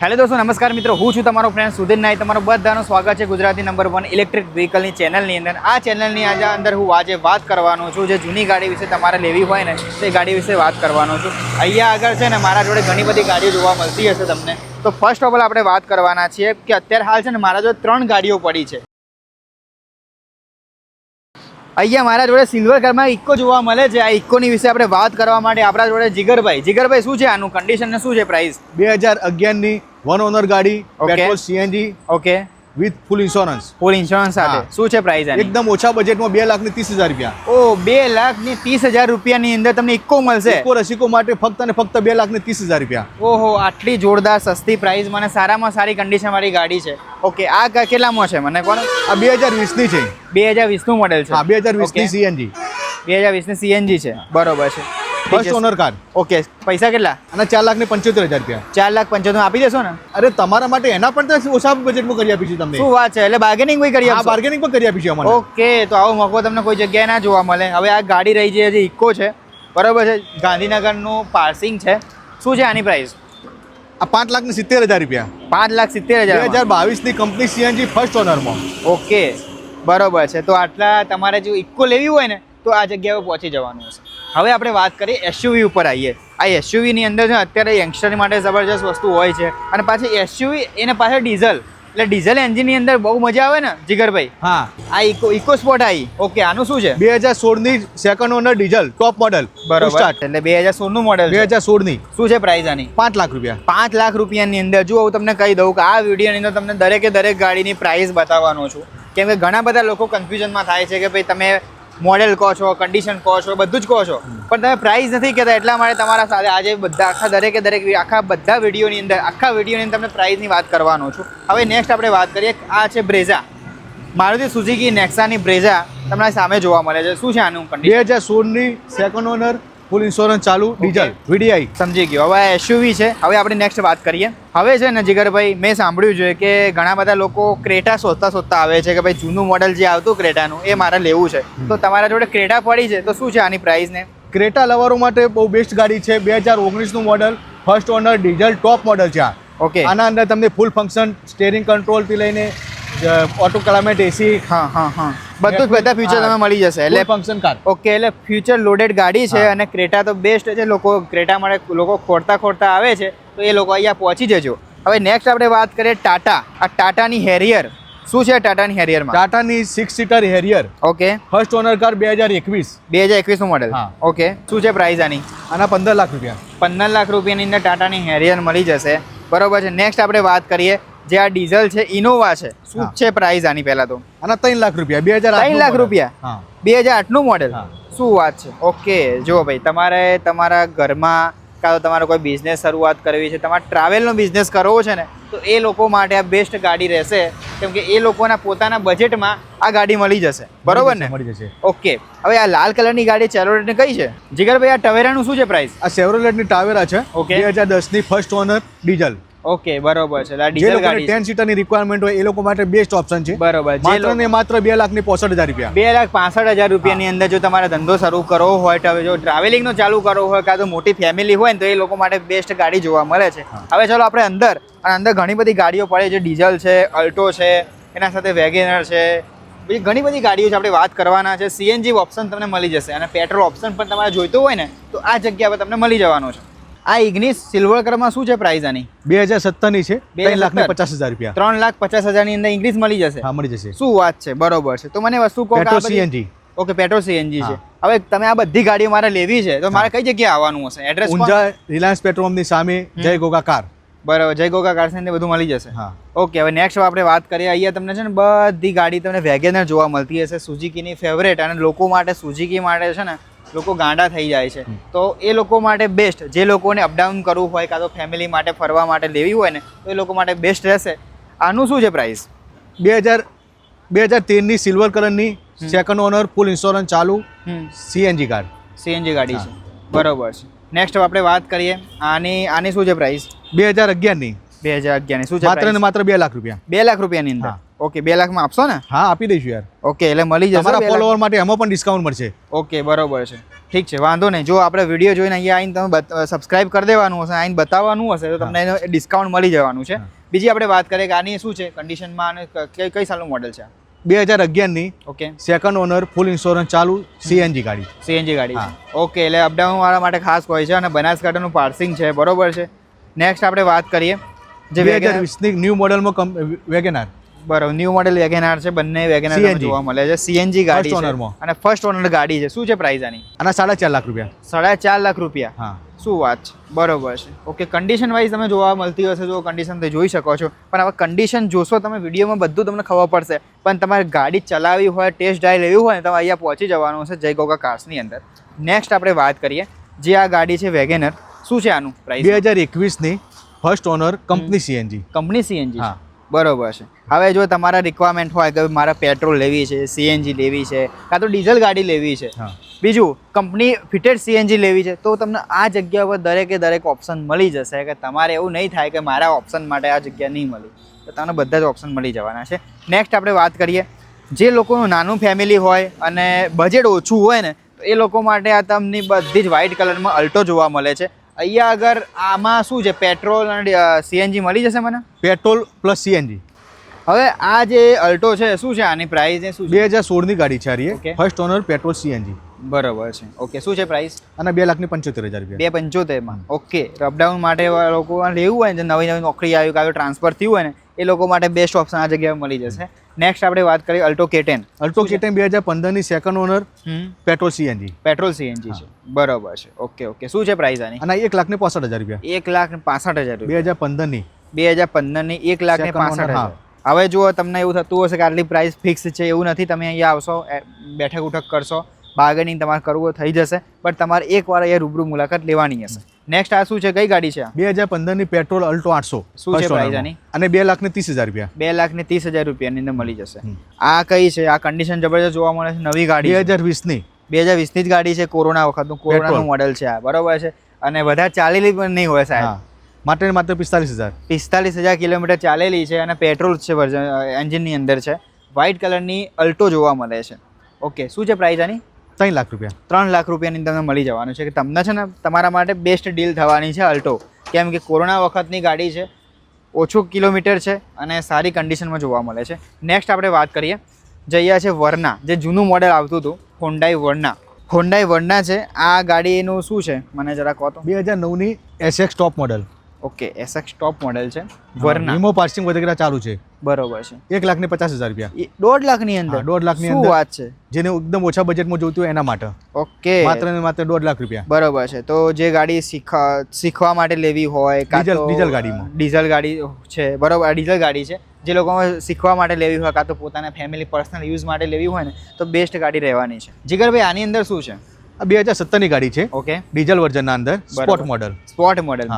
Hello દોસ્તો નમસ્કાર મિત્રો, હું છું તમારો ફ્રેન્ડ સુધીર નાઈ. તમારું બધાનું સ્વાગત છે ગુજરાતી નંબર 1 ઇલેક્ટ્રિક વ્હીકલની ચેનલની અંદર. આ ચેનલની અંદર હું આજે વાત કરવાનો છું જે જૂની ગાડી વિશે તમારે લેવી હોય ને તે ગાડી વિશે વાત કરવાનો છું. અહીંયા આગળ છે ને મારા જોડે ઘણી બધી ગાડીઓ જોવા મળતી હશે તમને. તો ફર્સ્ટ ઓફ ઓલ આપણે વાત કરવાના છીએ કે અત્યારે હાલ છે ને મારા જોડે 3 ગાડીઓ પડી છે. અહીંયા મારા જોડે સિલ્વર કલરમાં ઇકો જોવા મળે છે. આ ઇકોની વિશે આપણે વાત કરવા માટે આપણા જોડે જીગરભાઈ શું છે આનું કન્ડિશન ને શું છે પ્રાઇસ? 2011 ની વન ઓનર ગાડી, petrol CNG, okay, with full insurance. સાથે શું છે પ્રાઇસ આની? એકદમ ઓછા બજેટમાં 2,30,000 રૂપિયા. ઓ 2,30,000 રૂપિયાની અંદર તમને ઇકો મળશે. ઇકો રસિકો માટે ફક્ત અને ફક્ત 2,30,000 રૂપિયા. ઓહો, આટલી જોરદાર સસ્તી પ્રાઇસ મને સારામાં સારી કન્ડિશન વાળી ગાડી છે. ઓકે, આ કેટલામાં છે મને કોણ? આ 2020 ની છે. 2020 નું મોડેલ છે. હા, 2020 ની સીએનજી. 2020 ની સીએનજી છે, બરોબર છે. First honour car. ઓકે, પૈસા કેટલા? અને 4,75,000 રૂપિયા. 4,75,000 આપી દેશો ને? અરે તમારા માટે એના પણ તો ઓછા બજેટમાં કરી આપીશું તમને. શું વાત છે, એટલે બાર્ગેનિંગ બી કરી હા, આપશો? બાર્ગેનિંગ પણ કરી આપીશું અમારે. ઓકે, તો આવો મોકો તમને કોઈ જગ્યાએ ના જોવા મળે. હવે આ ગાડી રહી છે જે ઇકો છે, બરોબર છે, ગાંધીનગરનું પાર્સિંગ છે. શું છે આની પ્રાઇસ? આ 5,70,000 રૂપિયા. 5,70,000. 2022 ની કંપની સીએનજી ફર્સ્ટ ઓનરમાં. ઓકે, બરોબર છે. તો આટલા તમારે જો ઇકો લેવી હોય ને તો આ જગ્યાએ પહોંચી જવાનું હશે. હવે આપણે વાત કરીએ એસયુવી ઉપર આવીએ. આ એસયુવીની અંદર છે અત્યારે યંગસ્ટર માટે જબરજસ્ત વસ્તુ હોય છે. અને પાછી એસયુવી એને પાછળ ડીઝલ, એટલે ડીઝલ એન્જિનની અંદર બહુ મજા આવે ને જીગરભાઈ. હા, આ ઇકો સ્પોર્ટ આવી. ઓકે, આનું શું છે? 2016 ની second owner diesel top model. બરોબર, એટલે 2016 નું મોડેલ. 2016 ની. શું છે પ્રાઇસ આની? 5 લાખ રૂપિયા. 5 લાખ રૂપિયાની અંદર. જો હું તમને કહી દઉં કે આ વિડીયોની અંદર તમને દરેક ગાડીની પ્રાઇસ બતાવવાનો છું. કેમ કે ઘણા બધા લોકો કન્ફ્યુઝનમાં થાય છે કે ભાઈ તમે મોડેલ કહો છો, કન્ડિશન કહો છો, બધું જ કહો છો, પણ તમે પ્રાઇસ નથી કહેતા. એટલા માટે તમારા સાથે આજે બધા આખા બધા વિડીયોની અંદર તમને પ્રાઇસની વાત કરવાનો છું. હવે નેક્સ્ટ આપણે વાત કરીએ. આ છે બ્રેઝા, મારુતિ સુઝુકી નેક્સાની બ્રેઝા તમારી સામે જોવા મળે છે. શું છે આનું કન્ડિશન? 2016 ની સેકન્ડ ઓનર, ફૂલ ઇન્સ્યોરન્સ ચાલુ, ડીઝલ વીડીઆઈ. સમજી ગયો. હવે એસયુવી છે. હવે આપણે નેક્સ્ટ વાત કરીએ. હવે છે ને જીગરભાઈ, મેં સાંભળ્યું છે કે ઘણા બધા લોકો ક્રેટા શોધતા આવે છે કે ભાઈ જૂનું મોડેલ જે આવતું ક્રેટાનું એ મારે લેવું છે. તો તમારા જોડે ક્રેટા પડી છે, તો શું છે આની પ્રાઇસ ને? ક્રેટા લવરો માટે બહુ બેસ્ટ ગાડી છે. 2019 નું model, first honour, diesel top model છે. ઓકે, આના અંદર તમને ફૂલ ફંક્શન, સ્ટેરિંગ કંટ્રોલ થી લઈને ઓટો ક્લાઇમેટ એસી, હા બધા ફ્યુચર તમે મળી જશે. એટલે ફંક્શન કાર. ઓકે, એટલે ફ્યુચર લોડેડ ગાડી છે. અને ક્રેટા તો બેસ્ટ છે. ક્રેટા માટે લોકો ખોરતા આવે છે, તો એ લોકો અહીંયા પહોંચી જજો. હવે નેક્સ્ટ આપણે વાત કરીએ ટાટા. આ ટાટાની હેરિયર. શું છે ટાટાની હેરિયરમાં? ટાટાની 6 seater Harrier. Okay, first honour car, 2021 નું મોડેલ. હા. ઓકે, શું છે પ્રાઇસ આની? આના 15 લાખ રૂપિયા. 15 લાખ રૂપિયાની અંદર ટાટાની હેરિયર મળી જશે, બરોબર છે. નેક્સ્ટ આપણે વાત કરીએ જે આ ડીઝલ છે, ઇનોવા છે. શું છે પ્રાઇસ આની? પહેલા તો આના 3 લાખ રૂપિયા. 2008 3 લાખ રૂપિયા. હા, 2008 નું મોડેલ. હા. શું વાત છે. ઓકે, જો ભાઈ તમારે તમારા ઘરમાં કાં તો તમારે કોઈ બિઝનેસ શરૂઆત કરવી છે, તમારે ટ્રાવેલનો બિઝનેસ કરવો છે ને, તો એ લોકો માટે આ બેસ્ટ ગાડી રહેશે. કેમ કે એ લોકોના પોતાના બજેટમાં આ ગાડી મળી જશે, બરોબર ને? મળી જશે. ઓકે, હવે આ લાલ કલરની ગાડી ચેવરોલેટની કઈ છે જીગરભાઈ? આ ટવેરાનું શું છે પ્રાઇસ? આ ચેવરોલેટની ટાવેરા છે. Okay. 2010 ની ફર્સ્ટ ઓનર, ડીઝલ. ઓકે, બરોબર છે. આ જે ડીઝલ લોકોને ગાડી 10 સીટરની રિક્વાયરમેન્ટ હોય એ લોકો માટે બેસ્ટ ઓપ્શન છે. બરોબર. માત્ર ને માત્ર 2,65,000 રૂપિયા. 2,65,000 રૂપિયાની અંદર જો તમારે ધંધો શરૂ કરવો હોય, જો ટ્રાવેલિંગનો ચાલુ કરવો હોય, કાં તો મોટી ફેમિલી હોય ને, તો એ લોકો માટે બેસ્ટ ગાડી જોવા મળે છે. હવે ચાલો આપણે અંદર ઘણી બધી ગાડીઓ પડે છે. ડીઝલ છે, અલ્ટો છે, એના સાથે વેગેનર છે, બીજી ઘણી બધી ગાડીઓ છે. આપણે વાત કરવાના છે. સીએનજી ઓપ્શન તમને મળી જશે અને પેટ્રોલ ઓપ્શન પણ તમારે જોઈતો હોય ને તો આ જગ્યા પર તમને મળી જવાનો છે. આ ઇગ્નિસ સિલ્વર કલરમાં શું છે પ્રાઇસ આની? 2017 ની છે. 3,50,000 રૂપિયા. 3,50,000 ની અંદર ઇગ્નિસ મળી જશે. હા, મળી જશે. શું વાત છે, બરોબર છે. તો મને વસ્તુ કહો. Petrol CNG. Okay, petrol CNG છે. હવે તમે આ બધી ગાડીઓ મારે લેવી છે તો મારે કઈ જગ્યાએ આવવાનું હશે? એડ્રેસ ઊંઝા રિલાયન્સ પેટ્રોલ પંપની સામે જય ગોગા કાર. બરાબર, જય ગોગા કાર્સ ની બધું મળી જશે. હા. ઓકે, હવે નેક્સ્ટ આપણે વાત કરીએ. અહીંયા તમને છે ને બધી ગાડી તમને વેગેનર જોવા મળતી હશે, સુઝુકીની ફેવરેટ. અને લોકો માટે સુઝુકી માટે છે ને લોકો ગાંડા થઈ જાય છે. તો એ લોકો માટે બેસ્ટ, જે લોકોને અપડાઉન કરવું હોય કાં તો ફેમિલી માટે ફરવા માટે લેવી હોય ને, તો એ લોકો માટે બેસ્ટ રહેશે. આનું શું છે પ્રાઇસ? 2013 ની સિલ્વર કલરની સેકન્ડ ઓનર, ફૂલ ઇન્સ્યોરન્સ ચાલુ, સીએનજી કાર. સીએનજી ગાડી છે, બરોબર છે. નેક્સ્ટ આપણે વાત કરીએ આની શું છે પ્રાઇસ? 2011 ની 2011 શું છે માત્ર ને price? માત્ર 2 લાખ રૂપિયા. 2 લાખ રૂપિયાની અંદર. હા. ઓકે 2 લાખમાં આપશો ને? હા, આપી દઈશું યાર. ઓકે એટલે મળી જશે તમારા 2 લાખ? ફોલોવર માટે એમાં પણ ડિસ્કાઉન્ટ મળશે. ઓકે બરોબર છે, ઠીક છે, વાંધો નહીં. જો આપણે વિડીયો જોઈને અહીંયા આવીને તમે સબસ્ક્રાઇબ કરી દેવાનું હશે, આવીને બતાવવાનું હશે તો તમને એનો ડિસ્કાઉન્ટ મળી જવાનું છે. બીજી આપણે વાત કરીએ કે આની શું છે કન્ડિશનમાં અને કઈ સાલનું મોડેલ છે? 2011 ની ઓકે સેકન્ડ ઓનર, ફૂલ ઇન્સ્યોરન્સ ચાલુ, સીએનજી ગાડી. સીએનજી ગાડી છે. ઓકે એટલે અપડાઉન વાળા માટે ખાસ હોય છે અને બનાસકાંઠાનું પાર્સિંગ છે, બરોબર છે. નેક્સ્ટ આપણે વાત કરીએ જે 2020 ની ન્યૂ મોડલમાં વેગેનાર. બરોબર, ન્યૂ મોડેલ વેગેનાર છે, બંને વેગેનાર CNG. જોવા મળે છે. સીએનજી ગાડી First છે owner માં. અને ફર્સ્ટ ઓનર ગાડી છે. શું છે પ્રાઇસ આની? આના 4.5 લાખ રૂપિયા. 4.5 લાખ રૂપિયા. હા. શું વાત છે, બરોબર છે. ઓકે કન્ડિશન વાઇઝ તમે જોવા મળતી હશે, જો કન્ડિશન તો જોઈ શકો છો, પણ હવે કન્ડિશન જોશો તમે વિડીયોમાં બધું તમને ખબર પડશે. પણ તમારે ગાડી ચલાવવી હોય, ટેસ્ટ ડ્રાઈવ લેવી હોય ને તમે અહીંયા પહોંચી જવાનું છે જય ગોગા કાર્સની અંદર. નેક્સ્ટ આપણે વાત કરીએ જે આ ગાડી છે વેગેનર, શું છે આનું પ્રાઇસ? 2021 ની first honour, company CNG. Company CNG. હા. બરોબર છે. હવે જો તમારા રિક્વાયરમેન્ટ હોય કે મારા પેટ્રોલ લેવી છે, સીએનજી લેવી છે, કાં તો ડીઝલ ગાડી લેવી છે, હા. બીજું કંપની ફિટેડ સીએનજી લેવી છે, તો તમને આ જગ્યા પર દરેકે દરેક ઓપ્શન મળી જશે. કે તમારે એવું નહીં થાય કે મારા ઓપ્શન માટે આ જગ્યા નહીં મળી, તો તમને બધા જ ઓપ્શન મળી જવાના છે. નેક્સ્ટ આપણે વાત કરીએ જે લોકોનું નાનું ફેમિલી હોય અને બજેટ ઓછું હોય ને, તો એ લોકો માટે આ તમને બધી જ વ્હાઇટ કલરમાં અલ્ટો જોવા મળે છે. અહીંયા આગળ આમાં શું છે પેટ્રોલ અને સીએનજી મળી જશે મને? Petrol plus CNG. હવે આ જે અલ્ટો છે શું છે આની પ્રાઇસ ને શું છે? 2016 ની ગાડી છે આ Okay. First honour, petrol CNG. બરોબર છે. ઓકે શું છે પ્રાઇસ? અને 2,75,000 રૂપિયા. 275 ઓકે. અપડાઉન માટે લોકો લેવું હોય ને, નવી નવી નોકરી આવી કાં ટ્રાન્સફર થયું હોય ને, એ લોકો માટે બેસ્ટ ઓપ્શન આ જગ્યાએ મળી જશે. નેક્સ્ટ આપણે વાત કરીએ અલ્ટો K10. અલ્ટો K10 2015 ની second owner, petrol CNG. Petrol CNG છે. બરોબર છે. ઓકે ઓકે શું છે પ્રાઇસ આની? અને 1,65,000 રૂપિયા. 1,65,000 રૂપિયા. 2015 ની 2015 ની 1,65,000. હવે જો તમને એવું થતું હશે કે આટલી પ્રાઇસ ફિક્સ છે, એવું નથી. તમે અહીંયા આવશો, બેઠક ઉઠક કરશો, બાર્ગેનિંગ તમારે કરવું થઈ જશે, પણ તમારે એકવાર અહીંયા રૂબરૂ મુલાકાત લેવાની હશે. નેક્સ્ટ આ શું છે, કઈ ગાડી છે? 2015 ની પેટ્રોલ અલ્ટો 800. શું છે પ્રાઇસ આની? અને 2,30,000 રૂપિયા. 2,30,000 રૂપિયાની અંદર મળી જશે. આ કઈ છે? આ કન્ડિશન જબરજસ્ત જોવા મળે છે, નવી ગાડી 2020 ની 2020 ની જ ગાડી છે, કોરોના વખતનું કોરોનાનું મોડેલ છે આ, બરોબર છે. અને વધારે ચાલેલી પણ નહીં હોય સાહેબ. માત્ર ને માત્ર 45,000. 45,000 કિલોમીટર ચાલેલી છે અને પેટ્રોલ છે, એન્જિનની અંદર છે. વ્હાઇટ કલરની અલ્ટો જોવા મળે છે. ઓકે શું છે પ્રાઇસ આની? 3 લાખ રૂપિયા. 3 લાખ રૂપિયાની તમને મળી જવાનું છે. કે તમને છે ને તમારા માટે બેસ્ટ ડીલ થવાની છે અલ્ટો, કેમ કે કોરોના વખતની ગાડી છે, ઓછું કિલોમીટર છે અને સારી કન્ડિશનમાં જોવા મળે છે. નેક્સ્ટ આપણે વાત કરીએ જઈએ છે વર્ના, જે જૂનું મોડેલ આવતું હતું હોન્ડાઈ વર્ના. હોન્ડાઈ વર્ના છે આ ગાડીનું શું છે મને જરા કહો તો? 2009 ની એસએક્સ ટોપ મોડેલ. ઓકે એસએક્સ ટોપ મોડેલ છે વર્ના. વીમો પાર્સિંગ વગેરે ચાલુ છે. બરોબર છે. 1,50,000 રૂપિયા. 1.5 લાખની અંદર? 1.5 લાખની શું અંદર. વાત છે. જેને એકદમ ઓછા બજેટમાં જોઈતું હોય એના માટે. ઓકે માત્ર ને માત્ર 1.5 લાખ રૂપિયા. બરોબર છે. તો જે ગાડી શીખવા માટે લેવી હોય, ડીઝલ ગાડીમાં. ડીઝલ ગાડી છે, બરોબર. ડીઝલ ગાડી છે જે લોકો શીખવા માટે લેવી હોય કાં તો પોતાના ફેમિલી પર્સનલ યુઝ માટે લેવી હોય ને, તો બેસ્ટ ગાડી રહેવાની છે. જીગરભાઈ આની અંદર શું છે? આ 2017 ની ગાડી છે. ઓકે ડીઝલ વર્ઝનના અંદર sport model. Sport model.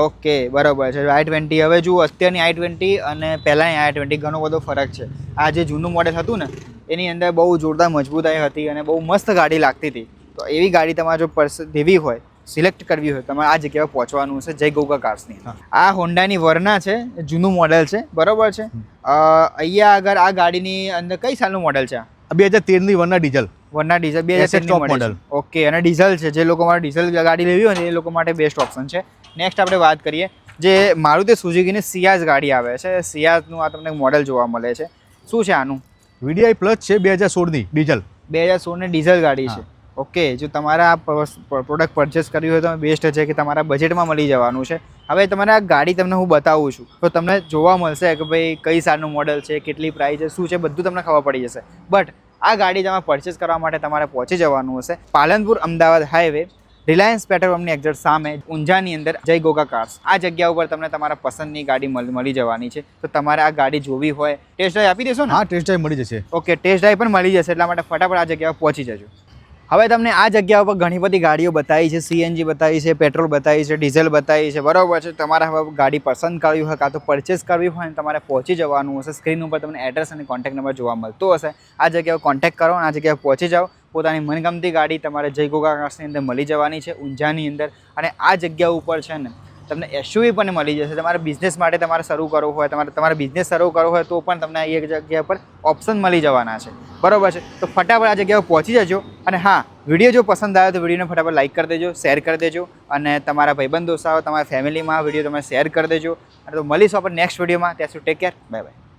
Okay બરોબર છે. i20 હવે જુઓ, અત્યારની i20 અને પહેલાંની i20 ઘણો બધો ફરક છે. આ જે જૂનું મોડેલ હતું ને એની અંદર બહુ જોરદાર મજબૂતાઈ હતી અને બહુ મસ્ત ગાડી લાગતી હતી. તો એવી ગાડી તમારે જો લેવી હોય, સિલેક્ટ કરવી હોય, તમારે આ જગ્યાએ પહોંચવાનું છે જય ગોગા કાર્સની. આ હોન્ડાની વર્ના છે, જૂનું મોડેલ છે, બરોબર છે. અહીંયા આગળ આ ગાડીની અંદર કઈ સાલનું મોડેલ છે? 2013 ની વર્ના ડીઝલ. વર્ના ડીઝલ 2013 મોડેલ. ઓકે અને ડીઝલ છે, જે લોકો માટે ડીઝલ ગાડી લેવી હોય ને એ લોકો માટે બેસ્ટ ઓપ્શન છે. નેક્સ્ટ આપણે વાત કરીએ જે મારુતિ સુઝુકીની સિયાઝ ગાડી આવે છે. સિયાઝનું આ તમને મોડેલ જોવા મળે છે. શું છે આનું? VDI પ્લસ છે 2016 ની ડીઝલ. 2016 ની ડીઝલ ગાડી છે. ઓકે જો તમારે આ પ્રોડક્ટ પરચેસ કરવી હોય તો બેસ્ટ છે કે તમારા બજેટમાં મળી જવાનું છે. હવે તમારે આ ગાડી તમને હું બતાવું છું તો તમને જોવા મળશે કે ભાઈ કઈ સાલનું મોડેલ છે, કેટલી પ્રાઇસ છે, શું છે, બધું તમને ખબર પડી જશે. બટ આ ગાડી તમારે પરચેસ કરવા માટે તમારે પહોંચી જવાનું હશે Palanpur Ahmedabad highway, Reliance petrol પંપની એક્ઝેક્ટ સામે ઊંઝાની અંદર જય ગોગા કાર્સ. આ જગ્યા ઉપર તમને તમારા પસંદની ગાડી મળી જવાની છે. તો તમારે આ ગાડી જોવી હોય, ટેસ્ટ ડ્રાઈવ આપી દેશો ને? હા, ટેસ્ટ ડ્રાઈવ મળી જશે. ઓકે ટેસ્ટ ડ્રાઈવ પણ મળી જશે, એટલા માટે ફટાફટ આ જગ્યા પર પહોંચી જજો. હવે તમને આ જગ્યા ઉપર ઘણી બધી ગાડીઓ બતાવી છે, સીએનજી બતાવી છે, પેટ્રોલ બતાવી છે, ડીઝલ બતાવી છે, બરોબર છે. તમારે હવે ગાડી પસંદ કરવી હોય કાં તો પરચેસ કરવી હોય ને તમારે પહોંચી જવાનું હશે. સ્ક્રીન ઉપર તમને એડ્રેસ અને કોન્ટેક્ટ નંબર જોવા મળતો હશે. આ જગ્યાએ કોન્ટેક્ટ કરો અને આ જગ્યાએ પહોંચી જાઓ. પોતાની મનગમતી ગાડી તમારે જય ગોગા કાર્સની અંદર મળી જવાની છે ઊંઝાની અંદર. અને આ જગ્યા ઉપર છે ને તમને એસયુવી પણ મળી જશે. તમારે બિઝનેસ માટે તમારે શરૂ કરવો હોય, તમારે બિઝનેસ શરૂ કરવો હોય તો પણ તમને એક જગ્યા પર ઓપ્શન મળી જવાના છે. બરોબર છે, તો ફટાફટ આ જગ્યાએ પહોંચી જજો. અને હા, વિડીયો જો પસંદ આવ્યો તો વિડીયોને ફટાફટ લાઈક કરી દેજો, શેર કરી દેજો, અને તમારા ભાઈબંધ દોસ્તારો, તમારા ફેમિલીમાં આ વિડીયો તમે શેર કરી દેજો. અને તો મળીશું આપણે નેક્સ્ટ વિડીયોમાં. ત્યાં સુધી ટેક કેર, બાય બાય.